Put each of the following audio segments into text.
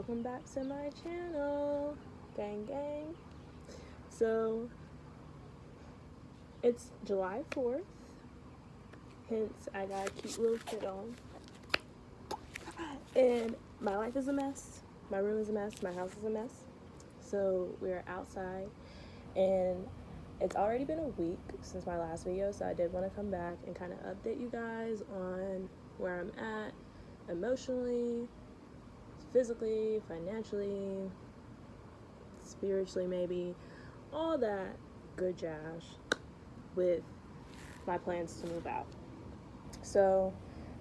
welcome back to my channel, gang gang. So it's July 4th, hence I got a cute little fit on, and my life is a mess, my room is a mess, my house is a mess. So we're outside, and it's already been a week since my last video, so I did want to come back and kind of update you guys on where I'm at emotionally, physically, financially, spiritually, maybe, all that good jazz with my plans to move out. So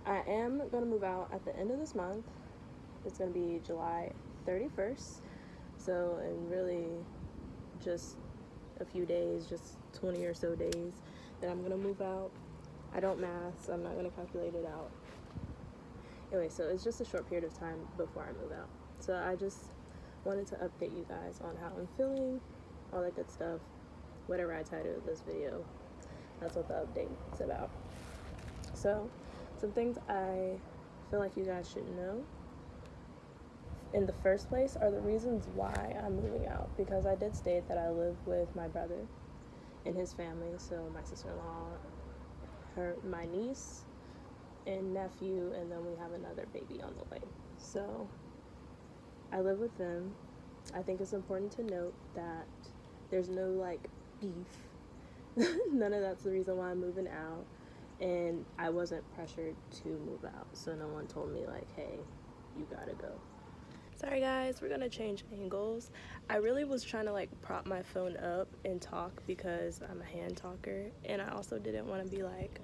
I am going to move out at the end of this month. It's going to be July 31st. So in really just a few days, just 20 or so days, that I'm going to move out. I don't math, so I'm not going to calculate it out. Anyway, so it's just a short period of time before I move out. So I just wanted to update you guys on how I'm feeling, all that good stuff, whatever I titled this video. That's what the update is about. So some things I feel like you guys should know in the first place are the reasons why I'm moving out, because I did state that I live with my brother and his family, so my sister-in-law, my niece and nephew, and then we have another baby on the way. So I live with them. I think it's important to note that there's no like beef. None of that's the reason why I'm moving out, and I wasn't pressured to move out, so no one told me like, hey, you gotta go. Sorry guys, we're gonna change angles. I really was trying to like prop my phone up and talk because I'm a hand talker, and I also didn't want to be like,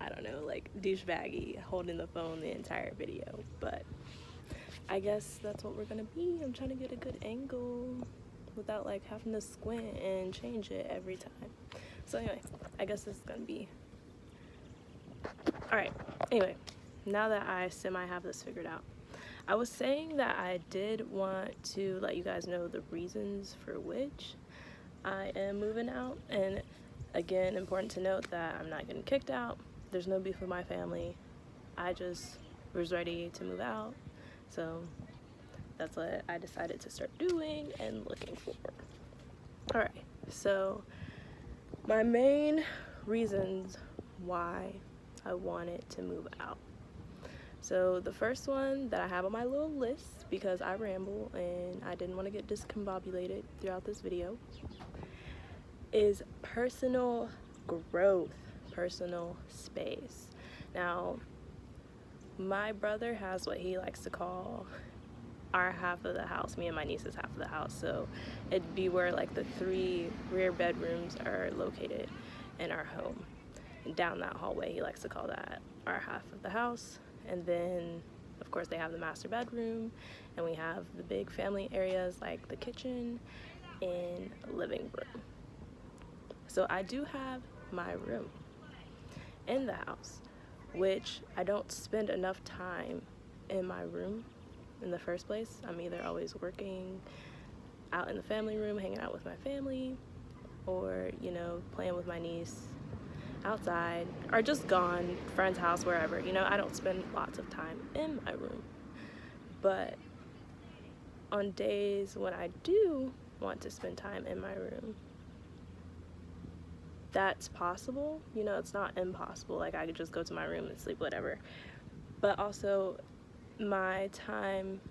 I don't know, like douchebaggy holding the phone the entire video, but I guess that's what we're gonna be. I'm trying to get a good angle without like having to squint and change it every time. So anyway, I guess this is gonna be alright. Anyway, now that I semi have this figured out, I was saying that I did want to let you guys know the reasons for which I am moving out, and again, important to note that I'm not getting kicked out. There's no beef with my family. I just was ready to move out, so that's what I decided to start doing and looking for. Alright, so my main reasons why I wanted to move out. So the first one that I have on my little list, because I ramble and I didn't want to get discombobulated throughout this video, is personal growth, personal space. Now, my brother has what he likes to call our half of the house, me and my niece's half of the house. So it'd be where like the 3 rear bedrooms are located in our home. And down that hallway, he likes to call that our half of the house. And then, of course, they have the master bedroom, and we have the big family areas like the kitchen and living room. So I do have my room in the house, which I don't spend enough time in my room in the first place. I'm either always working out in the family room, hanging out with my family, or, you know, playing with my niece outside, or just gone, friend's house, wherever. You know, I don't spend lots of time in my room. But on days when I do want to spend time in my room, that's possible. You know, it's not impossible. Like, I could just go to my room and sleep, whatever. But also, my time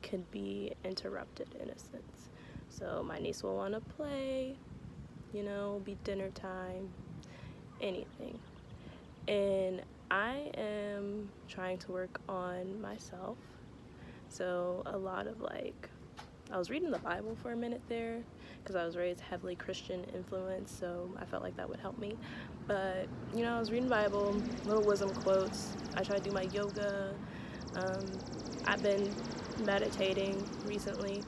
can be interrupted in a sense. So my niece will want to play, you know, be dinner time, anything. And I am trying to work on myself. So a lot of like, I was reading the Bible for a minute there because I was raised heavily Christian influenced, so I felt like that would help me. But, you know, I was reading Bible, little wisdom quotes. I try to do my yoga. I've been meditating recently.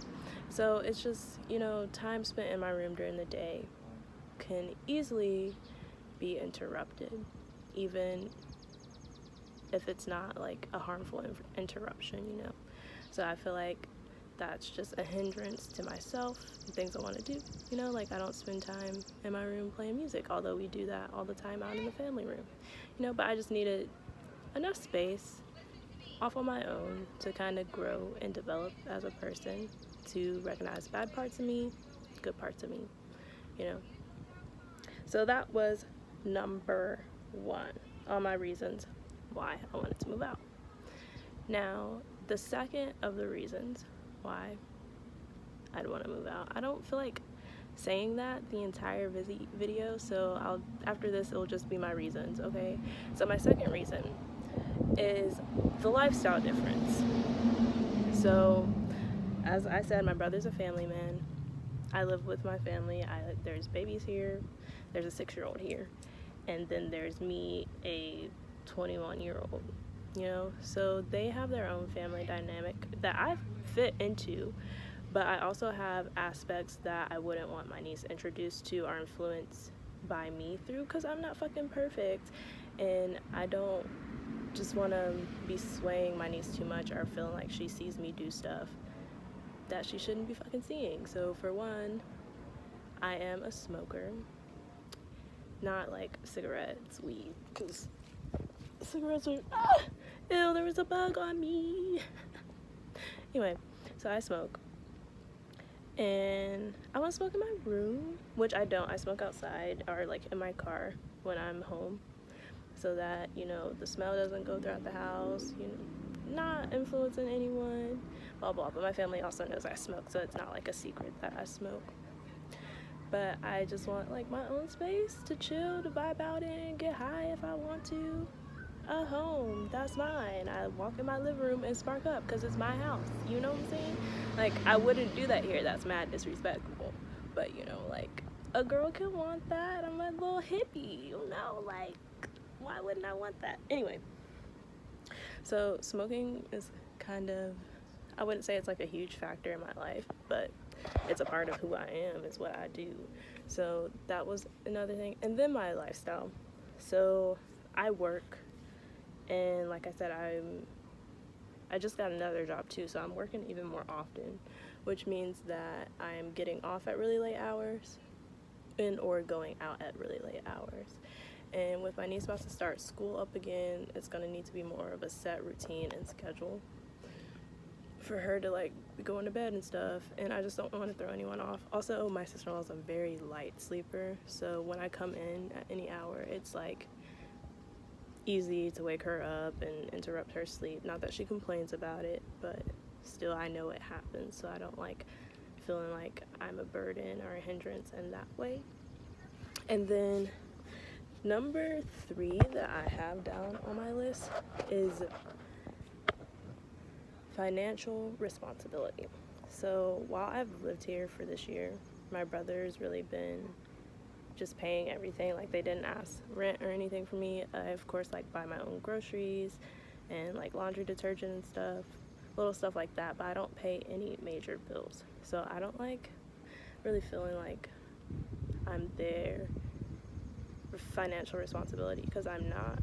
So it's just, you know, time spent in my room during the day can easily be interrupted, even if it's not like a harmful interruption, you know. So I feel like that's just a hindrance to myself and things I want to do, you know. Like, I don't spend time in my room playing music, although we do that all the time out in the family room, you know. But I just needed enough space. off on my own to kind of grow and develop as a person, to recognize bad parts of me, good parts of me, you know. So that was number 1 on my reasons why I wanted to move out. Now, the second of the reasons why I'd want to move out, I don't feel like saying that the entire video, so after this it'll just be my reasons, okay? So my second reason is the lifestyle difference. So as I said, my brother's a family man. I live with my family. There's babies here, there's a 6-year-old here, and then there's me, a 21-year-old, you know. So they have their own family dynamic that I fit into, but I also have aspects that I wouldn't want my niece introduced to or influenced by me through, because I'm not fucking perfect, and I don't just want to be swaying my niece too much or feeling like she sees me do stuff that she shouldn't be fucking seeing. So for one, I am a smoker. Not like cigarettes, weed, because cigarettes are, ew, there was a bug on me. Anyway, so I smoke. And I want to smoke in my room, which I don't. I smoke outside or like in my car when I'm home, so that, you know, the smell doesn't go throughout the house, you know, not influencing anyone, blah blah. But my family also knows I smoke, so it's not like a secret that I smoke. But I just want like my own space to chill, to vibe out in, get high if I want to. A home, that's mine. I walk in my living room and spark up because it's my house, you know what I'm saying? Like, I wouldn't do that here, that's mad disrespectful, but you know, like, a girl can want that. I'm a little hippie, you know, like, why wouldn't I want that? Anyway, so smoking is kind of, I wouldn't say it's like a huge factor in my life, but it's a part of who I am, it's what I do. So that was another thing. And then my lifestyle. So I work, and like I said, I just got another job too, so I'm working even more often, which means that I'm getting off at really late hours or going out at really late hours. And with my niece about to start school up again, it's going to need to be more of a set routine and schedule for her to like be going to bed and stuff, and I just don't want to throw anyone off. Also, my sister-in-law is a very light sleeper, so when I come in at any hour, it's like easy to wake her up and interrupt her sleep. Not that she complains about it, but still I know it happens, so I don't like feeling like I'm a burden or a hindrance in that way. And then number 3 that I have down on my list is financial responsibility. So while I've lived here for this year, my brother's really been just paying everything. Like, they didn't ask rent or anything for me. I, of course, like, buy my own groceries and like laundry detergent and stuff, little stuff like that, but I don't pay any major bills. So I don't like really feeling like I'm there for financial responsibility, because I'm not.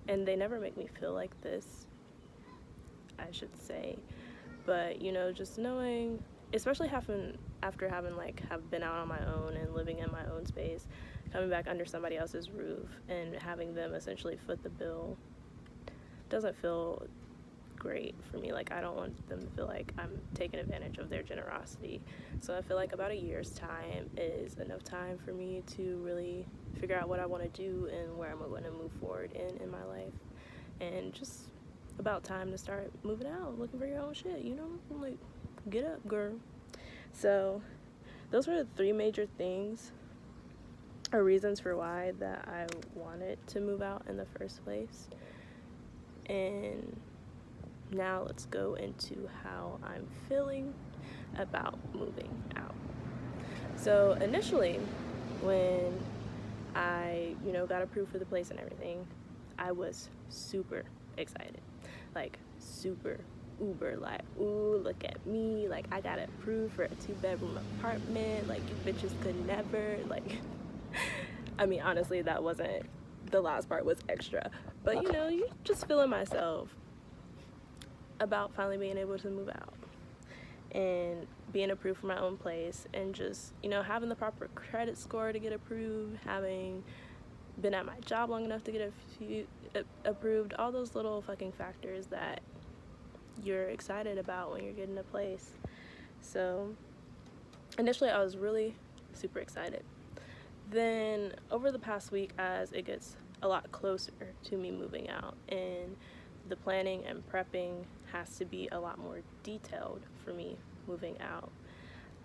And they never make me feel like this, I should say. But, you know, just knowing, especially after having have been out on my own and living in my own space, coming back under somebody else's roof and having them essentially foot the bill doesn't feel great for me. Like, I don't want them to feel like I'm taking advantage of their generosity. So I feel like about a year's time is enough time for me to really figure out what I want to do and where I'm going to move forward in my life. And just about time to start moving out, looking for your own shit, you know? Like, get up, girl. So those were the 3 major things or reasons for why that I wanted to move out in the first place. And now let's go into how I'm feeling about moving out. So initially, when I, you know, got approved for the place and everything, I was super excited. Like, super uber, like, ooh, look at me, like, I got approved for a 2-bedroom apartment, like, you bitches could never, like, I mean, honestly, that wasn't, the last part was extra, but, you know, you just feeling myself about finally being able to move out and being approved for my own place, and just, you know, having the proper credit score to get approved, having been at my job long enough to get a few approved, all those little fucking factors that you're excited about when you're getting a place. So initially I was really super excited. Then over the past week, as it gets a lot closer to me moving out and the planning and prepping has to be a lot more detailed for me moving out,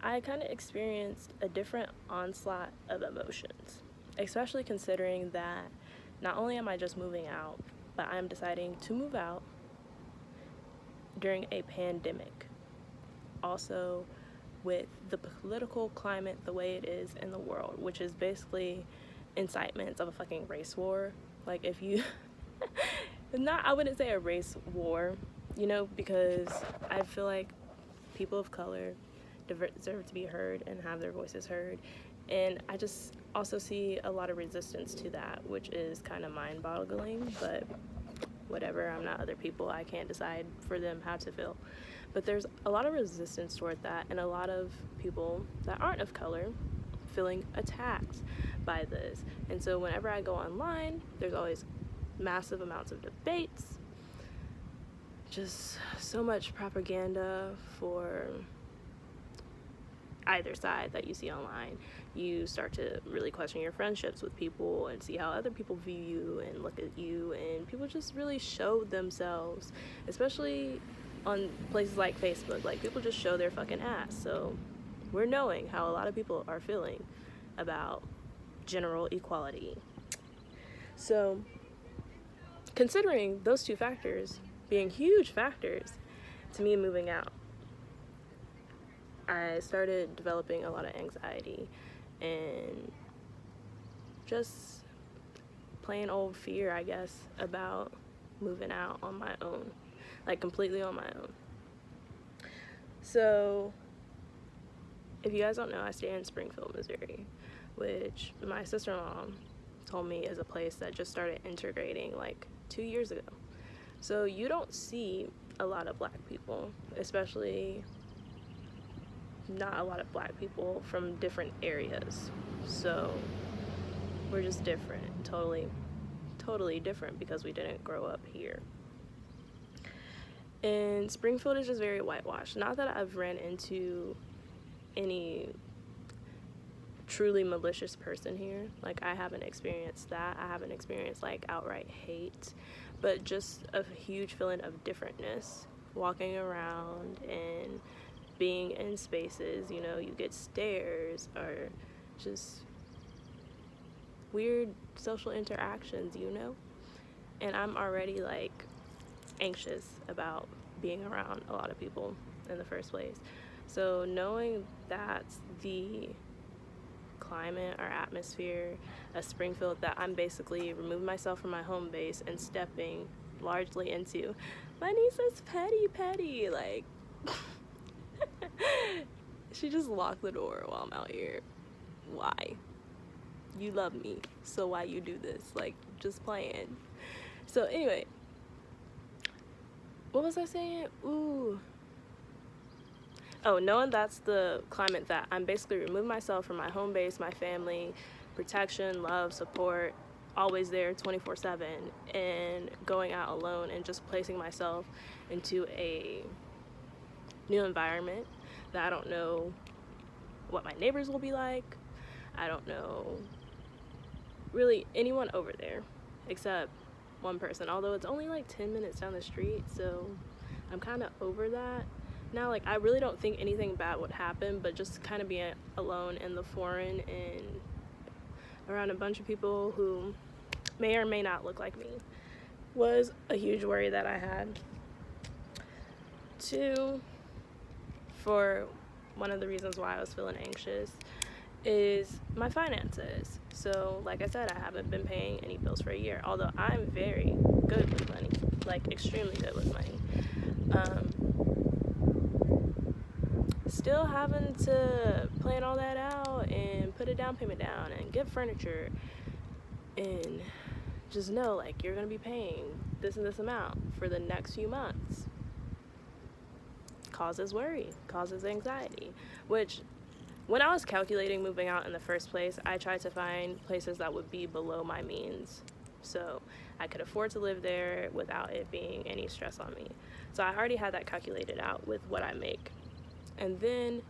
I kind of experienced a different onslaught of emotions, especially considering that not only am I just moving out, but I'm deciding to move out during a pandemic. Also, with the political climate the way it is in the world, which is basically incitements of a fucking race war. Like, if you I wouldn't say a race war, you know, because I feel like people of color deserve to be heard and have their voices heard. And I just also see a lot of resistance to that, which is kind of mind-boggling, but whatever, I'm not other people. I can't decide for them how to feel. But there's a lot of resistance toward that, and a lot of people that aren't of color feeling attacked by this. And so whenever I go online, there's always massive amounts of debates, just so much propaganda for either side that you see online. You start to really question your friendships with people and see how other people view you and look at you, and people just really show themselves, especially on places like Facebook. Like, people just show their fucking ass. So we're knowing how a lot of people are feeling about general equality. So considering those two factors being huge factors to me moving out, I started developing a lot of anxiety and just plain old fear, I guess, about moving out on my own, like completely on my own. So if you guys don't know, I stay in Springfield, Missouri, which my sister-in-law told me is a place that just started integrating like 2 years ago. So you don't see a lot of black people, especially not a lot of black people from different areas. So we're just different, totally different, because we didn't grow up here. And Springfield is just very whitewashed. Not that I've ran into any truly malicious person here. Like, I haven't experienced that. I haven't experienced like outright hate, but just a huge feeling of differentness walking around and being in spaces. You know, you get stares or just weird social interactions, you know? And I'm already like anxious about being around a lot of people in the first place. So knowing that's the climate or atmosphere of Springfield, that I'm basically removing myself from my home base and stepping largely into my niece is petty, like she just locked the door while I'm out here. Why? You love me, so why you do this? Like, just playing. So anyway, what was I saying? Knowing that's the climate, that I'm basically removing myself from my home base, my family, protection, love, support, always there 24/7, and going out alone and just placing myself into a new environment that I don't know what my neighbors will be like. I don't know really anyone over there except one person, although it's only like 10 minutes down the street, so I'm kind of over that now. Like, I really don't think anything bad would happen, but just kind of being alone in the foreign and around a bunch of people who may or may not look like me was a huge worry that I had. Two, for one of the reasons why I was feeling anxious, is my finances. So like I said, I haven't been paying any bills for a year, although I'm very good with money, like extremely good with money. Still having to plan all that out and put a down payment down and get furniture, and just know like you're gonna be paying this and this amount for the next few months causes worry, causes anxiety, which when I was calculating moving out in the first place, I tried to find places that would be below my means. So I could afford to live there without it being any stress on me. So I already had that calculated out with what I make. And then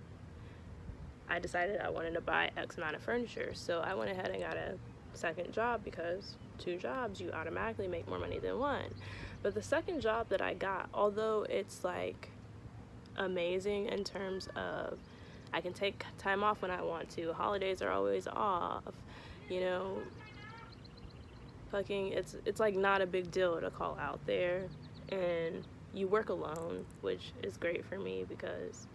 I decided I wanted to buy X amount of furniture. So I went ahead and got a second job, because 2 jobs, you automatically make more money than 1. But the second job that I got, although it's like amazing in terms of I can take time off when I want to, holidays are always off, you know, fucking it's like not a big deal to call out there, and you work alone, which is great for me because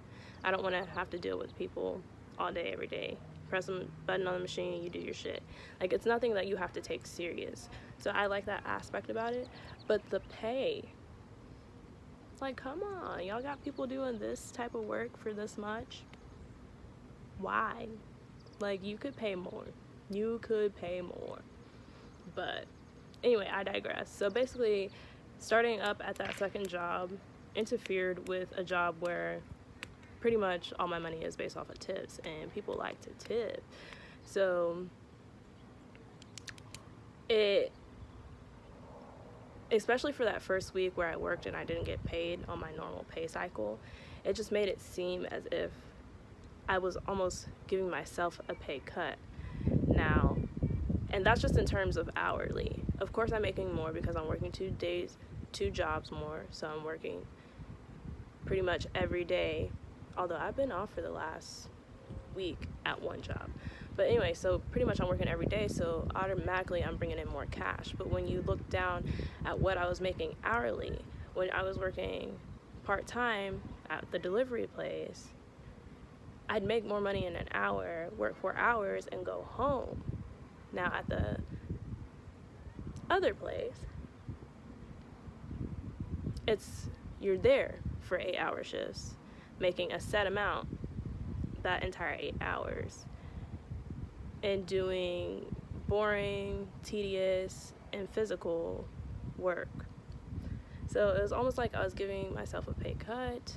I don't want to have to deal with people all day every day. Press a button on the machine, you do your shit. Like, it's nothing that you have to take serious. So I like that aspect about it. But the pay, like, come on, y'all got people doing this type of work for this much? Why? Like, you could pay more. But anyway, I digress. So basically, starting up at that second job interfered with a job where pretty much all my money is based off of tips, and people like to tip. So it, especially for that first week where I worked and I didn't get paid on my normal pay cycle, it just made it seem as if I was almost giving myself a pay cut now. And that's just in terms of hourly. Of course, I'm making more because I'm working 2 jobs more. So I'm working pretty much every day. Although I've been off for the last week at 1 job. But anyway, so pretty much I'm working every day. So automatically I'm bringing in more cash. But when you look down at what I was making hourly, when I was working part-time at the delivery place, I'd make more money in an hour, work 4 hours, and go home. Now at the other place, you're there for 8-hour shifts, making a set amount that entire 8 hours, and doing boring, tedious, and physical work. So it was almost like I was giving myself a pay cut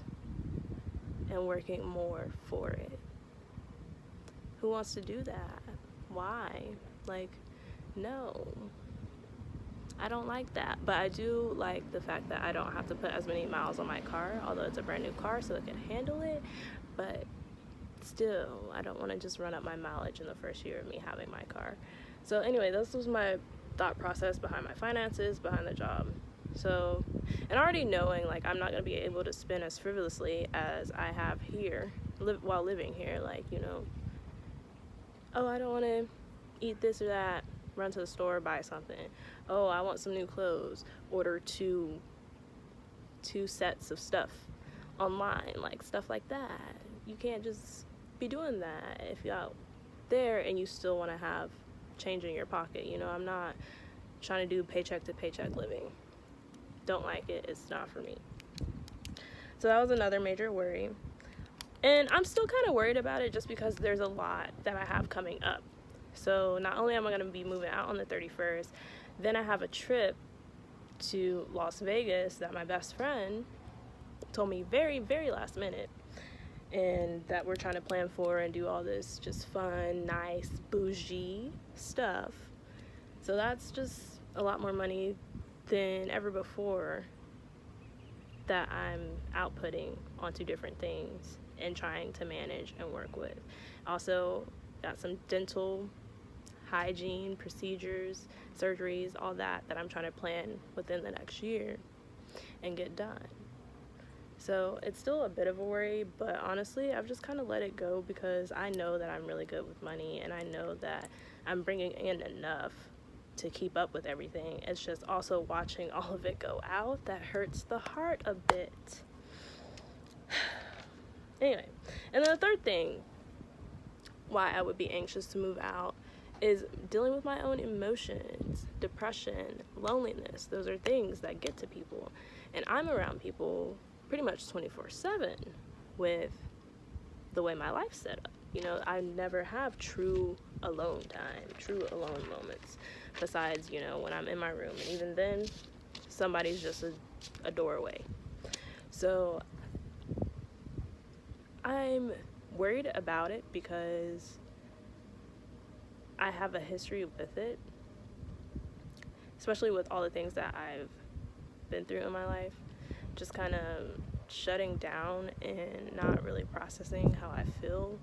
and working more for it. Who wants to do that? Why? Like, no. I don't like that. But I do like the fact that I don't have to put as many miles on my car, although it's a brand new car, so it can handle it. But still, I don't want to just run up my mileage in the first year of me having my car. So anyway, this was my thought process behind my finances, behind the job. So, and already knowing, like, I'm not going to be able to spend as frivolously as I have here, while living here. Like, you know, oh, I don't want to eat this or that, run to the store, buy something. Oh, I want some new clothes, order two sets of stuff online, like stuff like that. You can't just be doing that if you're out there and you still want to have change in your pocket. You know, I'm not trying to do paycheck to paycheck living. Don't like it. It's not for me. So that was another major worry. And I'm still kind of worried about it just because there's a lot that I have coming up. So not only am I going to be moving out on the 31st, then I have a trip to Las Vegas that my best friend told me very, very last minute, and that we're trying to plan for and do all this just fun, nice, bougie stuff. So that's just a lot more money than ever before that I'm outputting onto different things and trying to manage and work with. Also got some dental hygiene procedures, surgeries, all that I'm trying to plan within the next year and get done. So it's still a bit of a worry, but honestly, I've just kind of let it go because I know that I'm really good with money, and I know that I'm bringing in enough to keep up with everything. It's just also watching all of it go out that hurts the heart a bit. Anyway, and then the third thing why I would be anxious to move out is dealing with my own emotions, depression, loneliness. Those are things that get to people. And I'm around people pretty much 24/7 with the way my life's set up. You know, I never have true alone time, true alone moments, besides, you know, when I'm in my room. And even then, somebody's just a doorway. So I'm worried about it because I have a history with it, especially with all the things that I've been through in my life, just kind of shutting down and not really processing how I feel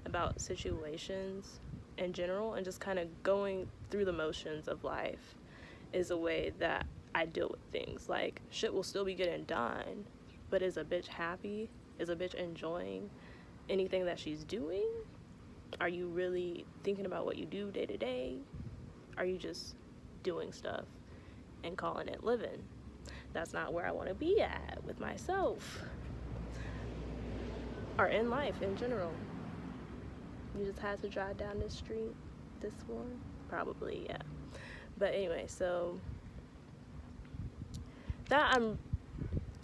about situations in general, and just kind of going through the motions of life is a way that I deal with things. Like, shit will still be getting done, but is a bitch happy? Is a bitch enjoying anything that she's doing? Are you really thinking about what you do day to day? Are you just doing stuff and calling it living? That's not where I want to be at with myself or in life in general. You just had to drive down this street, this one? Probably, yeah. But anyway, so that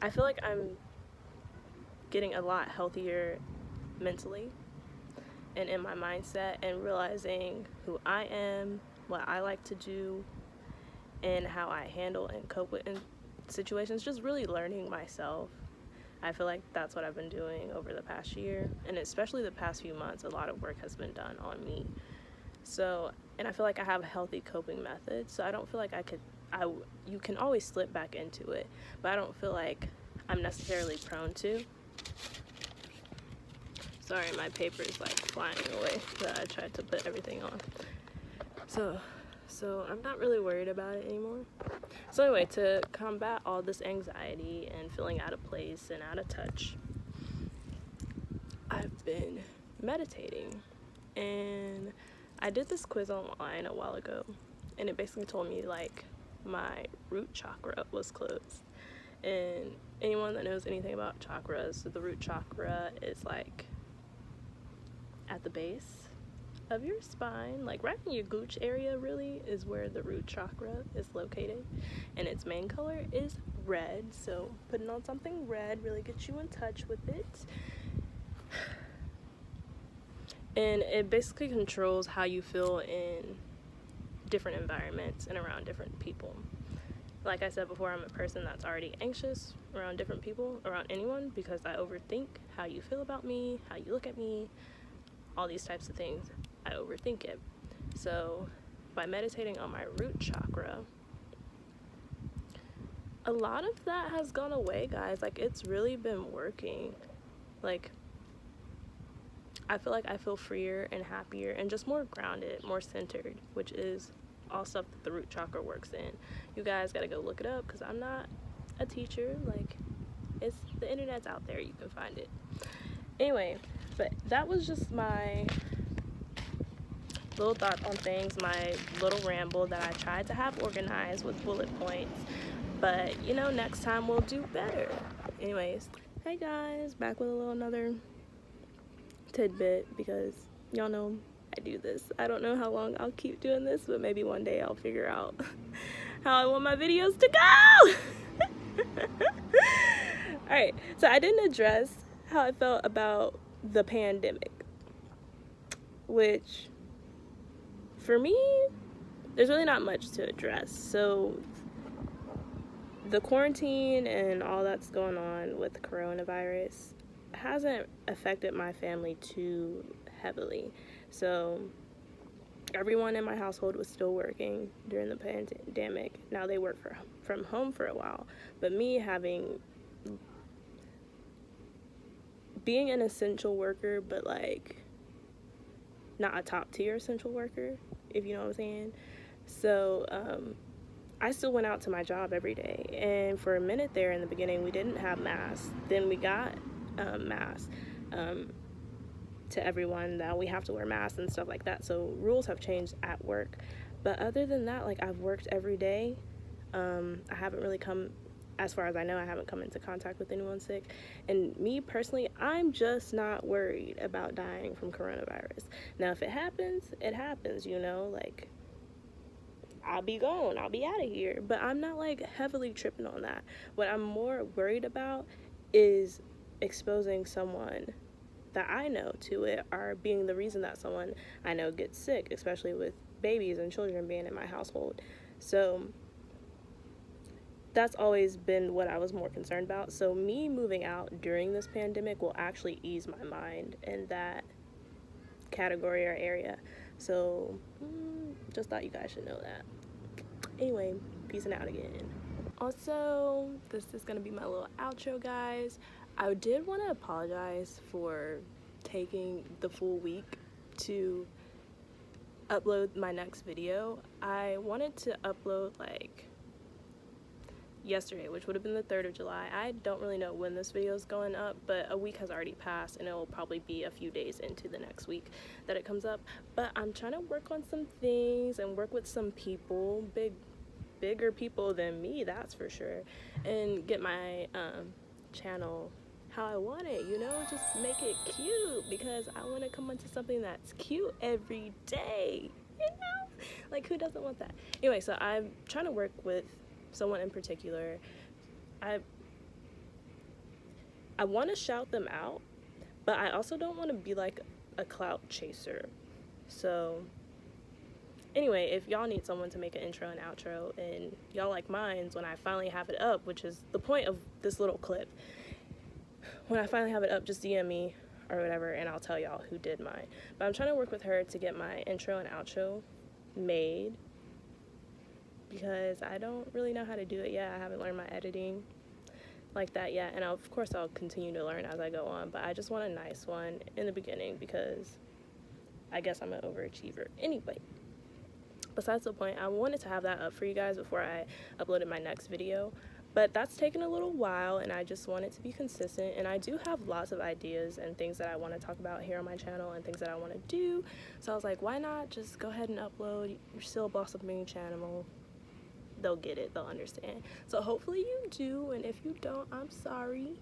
I feel like I'm getting a lot healthier mentally and in my mindset, and realizing who I am, what I like to do, and how I handle and cope with situations, just really learning myself. I feel like that's what I've been doing over the past year, and especially the past few months. A lot of work has been done on me. So, and I feel like I have a healthy coping method, so I don't feel like you can always slip back into it, but I don't feel like I'm necessarily prone to. Sorry, my paper is like flying away, but I tried to put everything on. So I'm not really worried about it anymore. So anyway, to combat all this anxiety and feeling out of place and out of touch, I've been meditating. And I did this quiz online a while ago, and it basically told me like my root chakra was closed. And anyone that knows anything about chakras, the root chakra is like at the base of your spine, like right in your gooch area really is where the root chakra is located, and its main color is red. So putting on something red really gets you in touch with it, and it basically controls how you feel in different environments and around different people. Like I said before, I'm a person that's already anxious around different people, around anyone, because I overthink how you feel about me, how you look at me, all these types of things. I overthink it. So by meditating on my root chakra, a lot of that has gone away, guys. Like, it's really been working. Like, I feel like I feel freer and happier and just more grounded, more centered, which is all stuff that the root chakra works in. You guys gotta go look it up, because I'm not a teacher. Like, it's the internet's out there, you can find it. Anyway, but that was just my little thought on things, my little ramble that I tried to have organized with bullet points, but you know, next time we'll do better. Anyways, hey guys, back with another tidbit, because y'all know I do this. I don't know how long I'll keep doing this, but maybe one day I'll figure out how I want my videos to go. Alright, so I didn't address how I felt about the pandemic, which for me, there's really not much to address. So the quarantine and all that's going on with the coronavirus hasn't affected my family too heavily. So everyone in my household was still working during the pandemic. Now they work from home for a while, but me being an essential worker, but like not a top tier essential worker, if you know what I'm saying. So I still went out to my job every day, and for a minute there in the beginning we didn't have masks. Then we got masks to everyone, that we have to wear masks and stuff like that. So rules have changed at work, but other than that, like, I've worked every day. I haven't really as far as I know, I haven't come into contact with anyone sick. And me personally, I'm just not worried about dying from coronavirus. Now, if it happens, it happens, you know, like, I'll be gone, I'll be out of here. But I'm not, like, heavily tripping on that. What I'm more worried about is exposing someone that I know to it, or being the reason that someone I know gets sick, especially with babies and children being in my household. So that's always been what I was more concerned about. So me moving out during this pandemic will actually ease my mind in that category or area. So just thought you guys should know that. Anyway, peacing out again. Also, this is gonna be my little outro, guys. I did want to apologize for taking the full week to upload my next video. I wanted to upload like yesterday, which would have been the 3rd of July. I don't really know when this video is going up, but a week has already passed and it will probably be a few days into the next week that it comes up. But I'm trying to work on some things and work with some people, bigger people than me, that's for sure, and get my channel how I want it, you know, just make it cute, because I want to come onto something that's cute every day, you know, like who doesn't want that? Anyway, so I'm trying to work with someone in particular. I want to shout them out, but I also don't want to be like a clout chaser. So anyway, if y'all need someone to make an intro and outro and y'all like mine, when I finally have it up, which is the point of this little clip, when I finally have it up, just DM me or whatever and I'll tell y'all who did mine. But I'm trying to work with her to get my intro and outro made, because I don't really know how to do it yet. I haven't learned my editing like that yet, and of course I'll continue to learn as I go on, but I just want a nice one in the beginning because I guess I'm an overachiever. Anyway, besides the point, I wanted to have that up for you guys before I uploaded my next video, but that's taken a little while and I just want it to be consistent. And I do have lots of ideas and things that I want to talk about here on my channel and things that I want to do, so I was like, why not just go ahead and upload? You're still a Boss of Me channel. They'll get it, they'll understand. So hopefully you do, and if you don't, I'm sorry.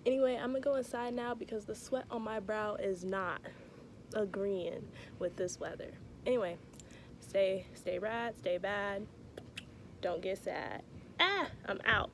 Anyway, I'm gonna go inside now because the sweat on my brow is not agreeing with this weather. Anyway, stay rad, stay bad, don't get sad. I'm out.